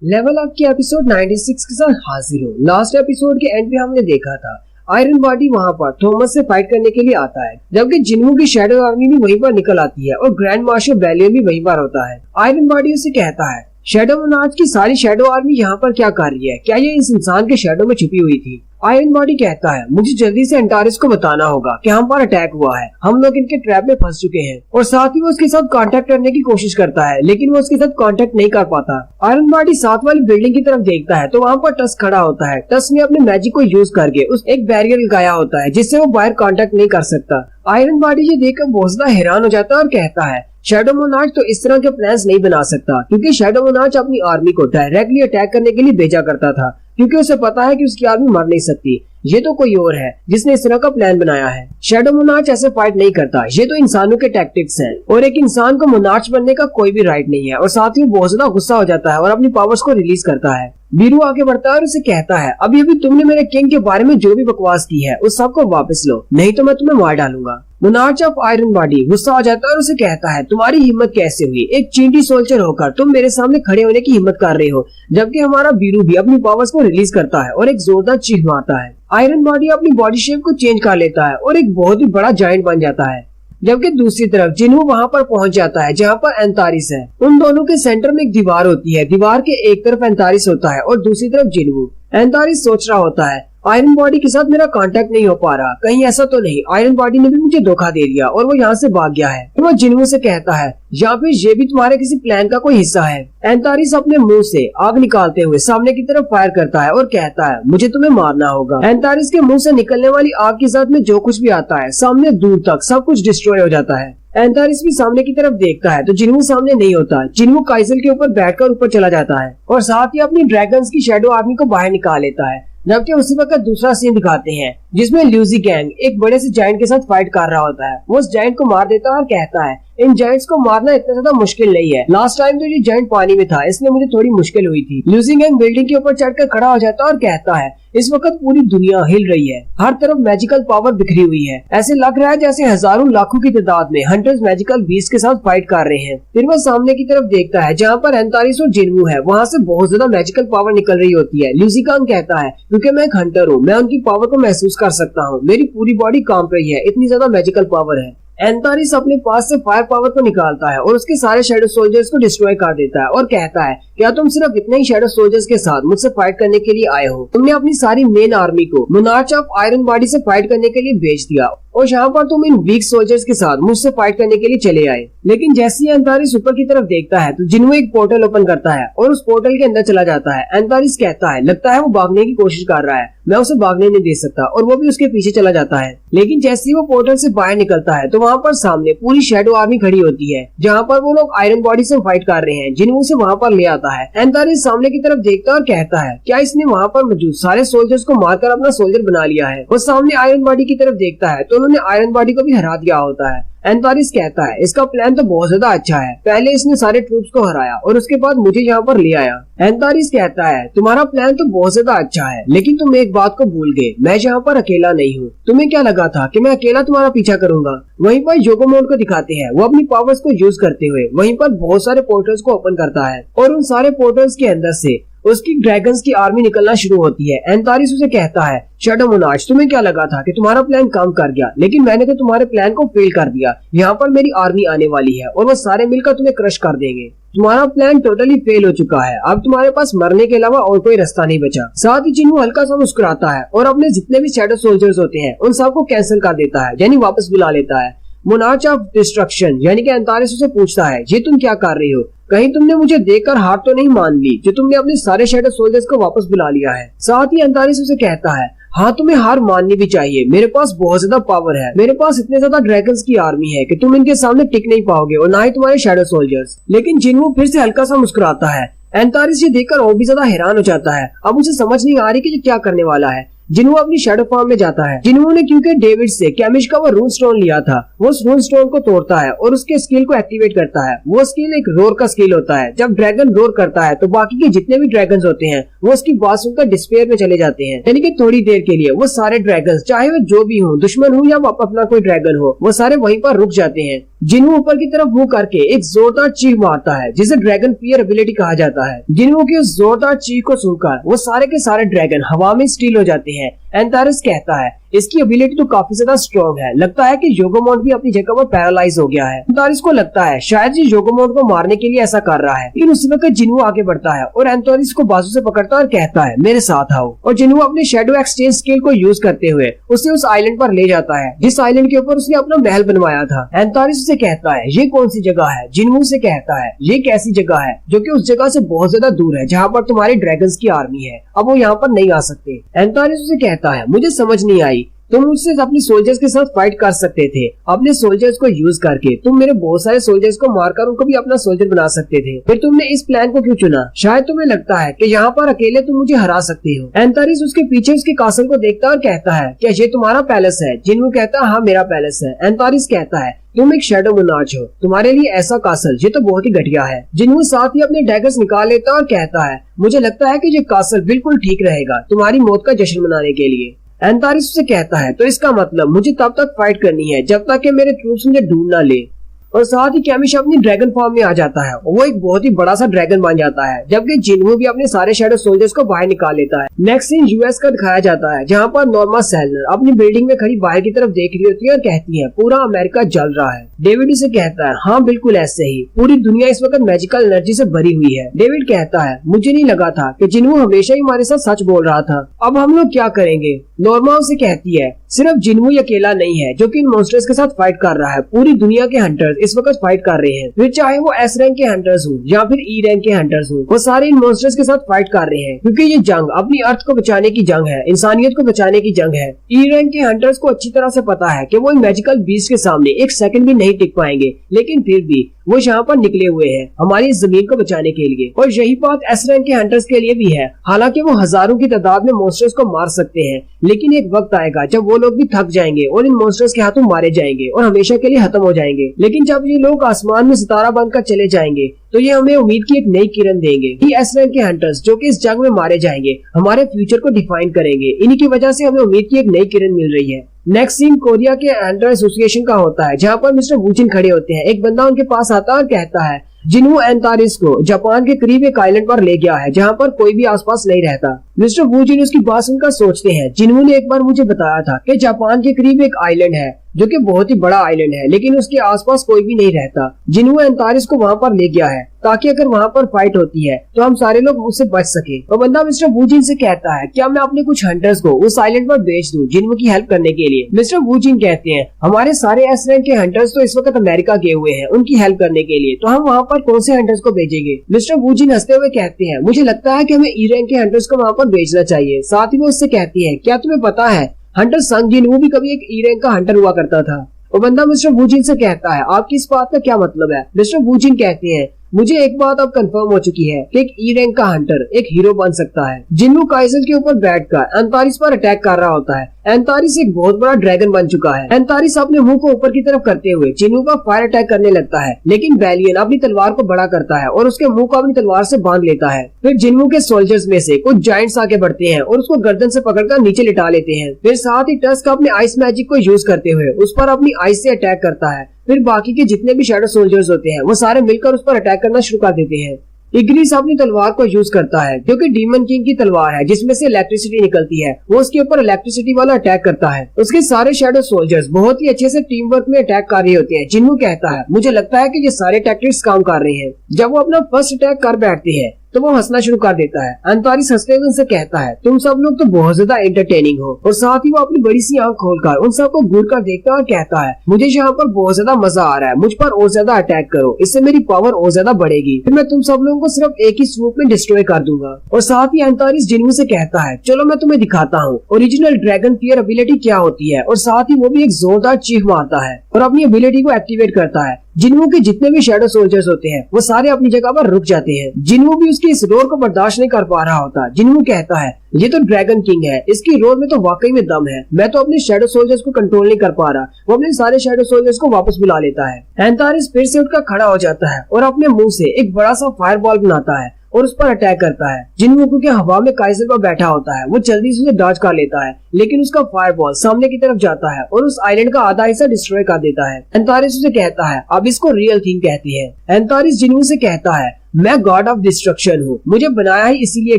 Level up के episode 96 के साथ हाजिर हो। लास्ट एपिसोड के एंड पे हमने देखा था आयरन बॉडी वहाँ पर थॉमस से फाइट करने के लिए आता है, जबकि जिन्हों की शैडो आर्मी भी वहीं पर निकल आती है और ग्रैंड मार्शल बैलियन भी वहीं पर होता है। आयरन बॉडी उसे कहता है शैडो मोनार्च की सारी शैडो आर्मी यहाँ पर क्या कर रही है, क्या ये इस इंसान के शैडो में छुपी हुई थी। आयरन बॉडी कहता है मुझे जल्दी से एंटारिस को बताना होगा कि हम पर अटैक हुआ है, हम लोग इनके ट्रैप में फंस चुके हैं। और साथ ही वो उसके साथ कांटेक्ट करने की कोशिश करता है, लेकिन वो उसके साथ कांटेक्ट नहीं कर पाता। आयरन बॉडी साथ वाली बिल्डिंग की तरफ देखता है तो वहाँ पर टस्क खड़ा होता है। टस्क ने अपने मैजिक को यूज करके उस एक बैरियर लगाया होता है जिससे वो बाहर कांटेक्ट नहीं कर सकता। आयरन बॉडी ये देखकर बहुत ज्यादा हैरान हो जाता है और कहता है शैडो मोनार्च तो इस तरह के प्लान्स नहीं बना सकता, क्योंकि शैडो मोनार्च अपनी आर्मी को डायरेक्टली अटैक करने के लिए भेजा करता था, क्योंकि उसे पता है कि उसकी आर्मी मर नहीं सकती। ये तो कोई और है जिसने इस तरह का प्लान बनाया है। शैडो मोनार्च ऐसे फाइट नहीं करता, ये तो इंसानों के टैक्टिक्स हैं और एक इंसान को मोनार्च बनने का कोई भी राइट नहीं है। और साथ ही बहुत ज्यादा गुस्सा हो जाता है और अपनी पावर्स को रिलीज करता है। बीरू आगे बढ़ता है और उसे कहता है अभी अभी तुमने मेरे किंग के बारे में जो भी बकवास की है उस सब को वापस लो, नहीं तो मैं तुम्हें मार डालूंगा। मोनार्च ऑफ आयरन बॉडी गुस्सा हो जाता है और उसे कहता है तुम्हारी हिम्मत कैसे हुई, एक चींटी सोल्जर होकर तुम मेरे सामने खड़े होने की हिम्मत कर रहे हो, जबकि हमारा बीरू भी अपनी पावर्स को रिलीज करता है और एक जोरदार चीख मारता है। आयरन बॉडी अपनी बॉडी शेप को चेंज कर लेता है और एक बहुत ही बड़ा जायंट बन जाता है, जबकि दूसरी तरफ जिन्हू वहाँ पर पहुंच जाता है जहाँ पर एंटारिस है। उन दोनों के सेंटर में एक दीवार होती है, दीवार के एक तरफ एंटारिस होता है और दूसरी तरफ जिन्हू। एंटारिस सोच रहा होता है आयरन बॉडी के साथ मेरा कांटेक्ट नहीं हो पा रहा, कहीं ऐसा तो नहीं आयरन बॉडी ने भी मुझे धोखा दे दिया और वो यहाँ से भाग गया है। तो वो जिन्हू से कहता है या फिर ये भी तुम्हारे किसी प्लान का कोई हिस्सा है। एंटारिस अपने मुंह से आग निकालते हुए सामने की तरफ फायर करता है और कहता है मुझे तुम्हें मारना होगा। एंटारिस के मुंह से निकलने वाली आग के साथ में जो कुछ भी आता है सामने दूर तक सब कुछ डिस्ट्रॉय हो जाता है। एंटारिस भी सामने की तरफ देखता है तो जिन्हू सामने नहीं होता। जिन्हू काइसल के ऊपर बैठकर ऊपर चला जाता है और साथ ही अपनी ड्रैगन्स की शैडो आर्मी को बाहर निकाल लेता है। जबकि उसी वक्त दूसरा सीन दिखाते हैं जिसमें ल्यूजी गैंग एक बड़े से जायंट के साथ फाइट कर रहा होता है। वो उस जायंट को मार देता है और कहता है इन जायंट्स को मारना इतना ज्यादा मुश्किल नहीं है, लास्ट टाइम तो ये जायंट पानी में था इसलिए मुझे थोड़ी मुश्किल हुई थी। ल्यूजी गैंग बिल्डिंग के ऊपर चढ़कर खड़ा हो जाता है और कहता है इस वक्त पूरी दुनिया हिल रही है, हर तरफ मैजिकल पावर बिखरी हुई है, ऐसे लग रहा है जैसे हजारों लाखों की तादाद में हंटर्स मैजिकल बीस्ट के साथ फाइट कर रहे हैं। फिर वह सामने की तरफ देखता है जहाँ पर एंटारिस और जिन्हू है, वहाँ से बहुत ज्यादा मैजिकल पावर निकल रही होती है। ल्यूजी गैंग कहता है क्योंकि मैं एक हंटर हूँ, मैं उनकी पावर को महसूस कर सकता हूँ, मेरी पूरी बॉडी कांप रही है, इतनी ज्यादा मैजिकल पावर है। एंटारिस अपने पास से फायर पावर को निकालता है और उसके सारे शैडो सोल्जर्स को डिस्ट्रॉय कर देता है और कहता है क्या तुम सिर्फ इतने ही शैडो सोल्जर्स के साथ मुझसे फाइट करने के लिए आए हो? तुमने अपनी सारी मेन आर्मी को मोनार्च ऑफ आयरन बॉडी से फाइट करने के लिए भेज दिया और यहाँ पर तुम इन वीक सोल्जर्स के साथ मुझसे फाइट करने के लिए चले आए। लेकिन जैसे ही एंटारिस ऊपर की तरफ देखता है तो जिन्हू एक पोर्टल ओपन करता है और उस पोर्टल के अंदर चला जाता है। एंटारिस कहता है लगता है वो भागने की कोशिश कर रहा है, मैं उसे भागने नहीं दे सकता और वो भी उसके पीछे चला जाता है। लेकिन जैसे ही वो पोर्टल से बाहर निकलता है तो वहाँ पर सामने पूरी शैडो आर्मी खड़ी होती है जहाँ पर वो लोग आयरन बॉडी से फाइट कर रहे हैं। जिन्हू से वहाँ पर ले आता है। एंटारिस सामने की तरफ देखता है और कहता है क्या इसने वहाँ पर मौजूद सारे सोल्जर्स को मारकर अपना सोल्जर बना लिया है? वो सामने आयरन बॉडी की तरफ देखता है तो उन्होंने आयरन बॉडी को भी हरा दिया होता है। एंटारिस कहता है इसका प्लान तो बहुत ज्यादा अच्छा है, पहले इसने सारे ट्रूप्स को हराया और उसके बाद मुझे यहाँ पर ले आया। एंटारिस कहता है तुम्हारा प्लान तो बहुत ज्यादा अच्छा है, लेकिन तुम एक बात को भूल गए, मैं यहाँ पर अकेला नहीं हूँ। तुम्हें क्या लगा था कि मैं अकेला तुम्हारा पीछा करूंगा? वहीं पर योगोमोड को दिखाते हैं, वो अपनी पावर्स को यूज करते हुए वहीं पर बहुत सारे पोर्टल्स को ओपन करता है और उन सारे पोर्टल्स के अंदर से उसकी ड्रैगन्स की आर्मी निकलना शुरू होती है। एंटारिस उसे कहता है शैडो मोनार्च तुम्हें क्या लगा था कि तुम्हारा प्लान काम कर गया, लेकिन मैंने तो तुम्हारे प्लान को फेल कर दिया। यहाँ पर मेरी आर्मी आने वाली है और वो सारे मिलकर तुम्हें क्रश कर देंगे। तुम्हारा प्लान टोटली फेल हो चुका है, अब तुम्हारे पास मरने के अलावा और कोई रास्ता नहीं बचा। साथ ही जिन्हू हल्का सा मुस्कुराता है और अपने जितने भी शैडो सोल्जर्स होते हैं उन सबको कैंसिल कर देता है, यानी वापस बुला लेता है। मोनार्च ऑफ डिस्ट्रक्शन यानी कि एंटारिस उसे पूछता है ये तुम क्या कर रही हो, कहीं तुमने मुझे देखकर हार तो नहीं मान ली जो तुमने अपने सारे शैडो सोल्जर्स को वापस बुला लिया है? साथ ही एंटारिस उसे कहता है हाँ तुम्हें हार माननी भी चाहिए, मेरे पास बहुत ज्यादा पावर है, मेरे पास इतने ज्यादा ड्रैगन्स की आर्मी है कि तुम इनके सामने टिक नहीं पाओगे और ना ही तुम्हारे शैडो सोल्जर्स। लेकिन जिन्हू फिर से हल्का सा मुस्कुराता है। एंटारिस ये देखकर और भी ज्यादा हैरान हो जाता है, अब उसे समझ नहीं आ रही कि ये क्या करने वाला है। जिन्हू अपनी शैडो फॉर्म में जाता है। जिन्हू ने क्योंकि डेविड से कैमिश का वो रून स्टोन लिया था, वो रून स्टोन को तोड़ता है और उसके स्किल को एक्टिवेट करता है। वो स्किल एक रोर का स्किल होता है, जब ड्रैगन रोर करता है तो बाकी के जितने भी ड्रैगन्स होते हैं वो उसकी बात सुनकर डिस्पेयर में चले जाते हैं, यानी कि थोड़ी देर के लिए वो सारे ड्रैगन्स चाहे वो जो भी हो, दुश्मन हो या अपना कोई ड्रैगन हो, वो सारे वहीं पर रुक जाते हैं। जिन्हू ऊपर की तरफ मुंह करके एक जोरदार चीख मारता है जिसे ड्रैगन फियर एबिलिटी कहा जाता है। जिन्हू की उस जोरदार चीख को सुनकर वो सारे के सारे ड्रैगन हवा में स्टील हो जाते हैं। एंटारिस कहता है इसकी एबिलिटी तो काफी ज्यादा स्ट्रॉन्ग है, लगता है कि योगोमोट भी अपनी जगह पर पैरालाइज हो गया है। एंटारिस को लगता है शायद ये योगोमोट को मारने के लिए ऐसा कर रहा है, लेकिन उसी वक्त जिन्हू आगे बढ़ता है और एंटारिस को बाजू से पकड़ता है और कहता है मेरे साथ आओ। और जिन्हू अपने शेडो एक्सचेंज स्किल को यूज करते हुए उसे उस आइलैंड पर ले जाता है जिस आइलैंड के ऊपर उसने अपना महल बनवाया था। एंटारिस उसे कहता है ये कौन सी जगह है? जिन्हू से कहता है ये कैसी जगह है जो कि उस जगह से बहुत ज्यादा दूर है जहाँ पर तुम्हारे ड्रैगन्स की आर्मी है, अब वो यहाँ पर नहीं आ सकते। एंटारिस उसे कहता है मुझे समझ नहीं आई, तुम मुझसे अपने सोल्जर्स के साथ फाइट कर सकते थे, अपने सोल्जर्स को यूज करके तुम मेरे बहुत सारे सोल्जर्स को मारकर उनको भी अपना सोल्जर बना सकते थे, फिर तुमने इस प्लान को क्यों चुना? शायद तुम्हें लगता है कि यहाँ पर अकेले तुम मुझे हरा सकते हो। एंटारिस उसके पीछे उसके कासल को देखता और कहता है क्या ये तुम्हारा पैलेस है? जिन्हू कहता है हाँ मेरा पैलेस है। एंटारिस कहता है तुम एक शैडो मोनार्च हो, तुम्हारे लिए ऐसा कासल ये तो बहुत ही घटिया है। जिन्हू साथ ही अपने डैगर्स निकाल लेता और कहता है मुझे लगता है कि ये कासल बिल्कुल ठीक रहेगा तुम्हारी मौत का जश्न मनाने के लिए। एंटारिस से कहता है तो इसका मतलब मुझे तब तक फाइट करनी है जब तक कि मेरे ट्रूप्स मुझे ढूंढ ना ले। और साथ ही कैमिश अपनी ड्रैगन फॉर्म में आ जाता है और वो एक बहुत ही बड़ा सा ड्रैगन बन जाता है, जबकि जिन्हू भी अपने सारे शैडो सोल्जर्स को बाहर निकाल लेता है। नेक्स्ट सीन यूएस का दिखाया जाता है जहाँ पर नॉर्मा सेलनर अपनी बिल्डिंग में खड़ी बाहर की तरफ देख रही होती है और कहती है पूरा अमेरिका जल रहा है। डेविड उसे कहता है हाँ बिल्कुल ऐसे ही, पूरी दुनिया इस वक्त मैजिकल एनर्जी से भरी हुई है। डेविड कहता है मुझे नहीं लगा था कि जिन्हू हमेशा ही हमारे साथ सच बोल रहा था, अब हम लोग क्या करेंगे? नॉर्मा उसे कहती है सिर्फ जिन्हू ही अकेला नहीं है जो कि इन मॉन्स्टर्स के साथ फाइट कर रहा है, पूरी दुनिया के हंटर्स इस वक्त फाइट कर रहे हैं, फिर चाहे वो एस रैंक के हंटर्स हो या फिर ई रैंक के हंटर्स हो, वो सारे इन मॉन्स्टर्स के साथ फाइट कर रहे हैं क्योंकि ये जंग अपनी अर्थ को बचाने की जंग है, इंसानियत को बचाने की जंग है। ई रैंक के हंटर्स को अच्छी तरह से पता है कि वो इन मैजिकल बीस्ट के सामने एक सेकंड भी नहीं टिक पाएंगे, लेकिन फिर भी वो यहाँ पर निकले हुए हैं हमारी इस जमीन को बचाने के लिए। और यही बात एस रैंक के हंटर्स के लिए भी है, हालांकि वो हजारों की तादाद में मॉन्स्टर्स को मार सकते हैं, लेकिन एक वक्त आएगा जब वो लोग भी थक जाएंगे और इन मॉन्स्टर्स के हाथों मारे जाएंगे और हमेशा के लिए खत्म हो जाएंगे। लेकिन जब ये लोग आसमान में सितारा बनकर चले जाएंगे तो ये हमें उम्मीद की एक नई किरण देंगे। ये एस रैंक के हंटर्स जो कि इस जंग में मारे जाएंगे हमारे फ्यूचर को डिफाइन करेंगे, इन्हीं की वजह से हमें उम्मीद की एक नई किरण मिल रही है। नेक्स्ट सीन कोरिया के हंटर एसोसिएशन का होता है जहाँ पर मिस्टर वूजिन खड़े होते हैं। एक बंदा उनके पास आता है और कहता है जिन्हू एंटारिस को जापान के करीब एक आइलैंड पर ले गया है जहाँ पर कोई भी आसपास नहीं रहता। मिस्टर वूजिन उसकी बात सुनकर सोचते हैं जिन्हू ने एक बार मुझे बताया था कि जापान के करीब एक आइलैंड है जो कि बहुत ही बड़ा आइलैंड है, लेकिन उसके आसपास कोई भी नहीं रहता। जिन्हू एंटारिस को वहाँ पर ले गया है ताकि अगर वहाँ पर फाइट होती है तो हम सारे लोग उससे बच सके। और बंदा मिस्टर वूजिन से कहता है क्या मैं अपने कुछ हंटर्स को उस आइलैंड पर भेज दूं जिन्हू की हेल्प करने के लिए? मिस्टर वूजिन कहते हैं हमारे सारे एस रैंक के हंटर्स तो इस वक्त अमेरिका गए हुए हैं उनकी हेल्प करने के लिए, तो हम वहाँ पर कौन से हंटर्स को भेजेंगे? मिस्टर वूजिन हंसते हुए कहते हैं मुझे लगता है कि हमें ई रैंक के हंटर्स को वहाँ पर भेजना चाहिए। साथ ही वो उससे कहती है क्या तुम्हें पता है हंटर संग जिन्हू भी कभी एक ई रैंक का हंटर हुआ करता था? और बंदा मिस्टर वूजिन से कहता है आपकी इस बात का क्या मतलब है? मिस्टर वूजिन कहते हैं मुझे एक बात अब कंफर्म हो चुकी है कि एक ई रैंक का हंटर एक हीरो बन सकता है। जिन्हू काइसल के ऊपर बैठकर एंटारिस पर अटैक कर रहा होता है। एंटारिस एक बहुत बड़ा ड्रैगन बन चुका है। एंटारिस अपने मुंह को ऊपर की तरफ करते हुए जिन्हू का फायर अटैक करने लगता है, लेकिन बैलियन अपनी तलवार को बड़ा करता है और उसके मुंह को अपनी तलवार से बांध लेता है। फिर जिन्हू के सोल्जर्स में से कुछ जायंट्स आगे बढ़ते हैं और उसको गर्दन से पकड़कर नीचे लिटा लेते हैं। फिर साथ ही टस्क अपने आइस मैजिक को यूज करते हुए उस पर अपनी आइस से अटैक करता है। फिर बाकी के जितने भी शैडो सोल्जर्स होते हैं वो सारे मिलकर उस पर अटैक करना शुरू कर देते हैं। इग्निस अपनी तलवार को यूज करता है जो कि डीमन किंग की तलवार है जिसमें से इलेक्ट्रिसिटी निकलती है, वो उसके ऊपर इलेक्ट्रिसिटी वाला अटैक करता है। उसके सारे शैडो सोल्जर्स बहुत ही अच्छे से टीम वर्क में अटैक कर रहे होते हैं। जिन्हू कहता है मुझे लगता है कि ये सारे टैक्टिक्स काम कर रहे हैं। जब वो अपना फर्स्ट अटैक कर बैठते हैं तो वो हंसना शुरू कर देता है। एंटारिस हंसते हुए उनसे कहता है तुम सब लोग तो बहुत ज्यादा एंटरटेनिंग हो। और साथ ही वो अपनी बड़ी सी आंख खोलकर उन सबको घूर कर देखता है और कहता है मुझे यहाँ पर बहुत ज्यादा मजा आ रहा है, मुझ पर और ज्यादा अटैक करो, इससे मेरी पावर और ज्यादा बढ़ेगी, फिर मैं तुम सब लोगों को सिर्फ एक ही स्वूप में डिस्ट्रॉय कर दूंगा। और साथ ही एंटारिस जिन्हू से कहता है चलो मैं तुम्हें दिखाता हूँ ओरिजिनल ड्रैगन फियर एबिलिटी क्या होती है। और साथ ही वो भी एक जोरदार चीख मारता है और अपनी एबिलिटी को एक्टिवेट करता है। जिन्हू के जितने भी शैडो सोल्जर्स होते हैं वो सारे अपनी जगह पर रुक जाते हैं। जिन्हू भी उसकी इस रोर को बर्दाश्त नहीं कर पा रहा होता। जिन्हू कहता है ये तो ड्रैगन किंग है, इसकी रोर में तो वाकई में दम है, मैं तो अपने शैडो सोल्जर्स को कंट्रोल नहीं कर पा रहा। वो अपने सारे शैडो सोल्जर्स को वापस बुला लेता है। एंटारिस फिर से उठकर खड़ा हो जाता है और अपने मुंह से एक बड़ा सा फायर बॉल बनाता है और उस पर अटैक करता है। जिनवूको के हवा में काइजर पर बैठा होता है, वो जल्दी से उसे डॉज कर लेता है, लेकिन उसका फायरबॉल सामने की तरफ जाता है और उस आइलैंड का आधा हिस्सा डिस्ट्रॉय कर देता है। एंथारिस उसे कहता है, अब इसको रियल थिंग कहती है। एंथारिस जिनवू से कहता है, मैं गॉड ऑफ डिस्ट्रक्शन हूँ, मुझे बनाया ही इसीलिए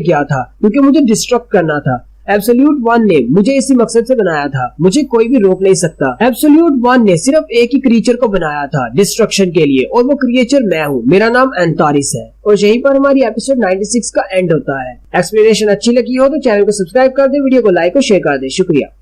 गया था क्योंकि मुझे डिस्ट्रक्ट करना था। एब्सोल्यूट वन ने मुझे इसी मकसद से बनाया था, मुझे कोई भी रोक नहीं सकता। एब्सोल्यूट वन ने सिर्फ एक ही क्रिएचर को बनाया था डिस्ट्रक्शन के लिए, और वो क्रिएचर मैं हूँ, मेरा नाम एंथारिस है। और यहीं पर हमारी एपिसोड 96 का एंड होता है। एक्सप्लेनेशन अच्छी लगी हो तो चैनल को सब्सक्राइब कर दे, वीडियो को लाइक और शेयर कर दे। शुक्रिया।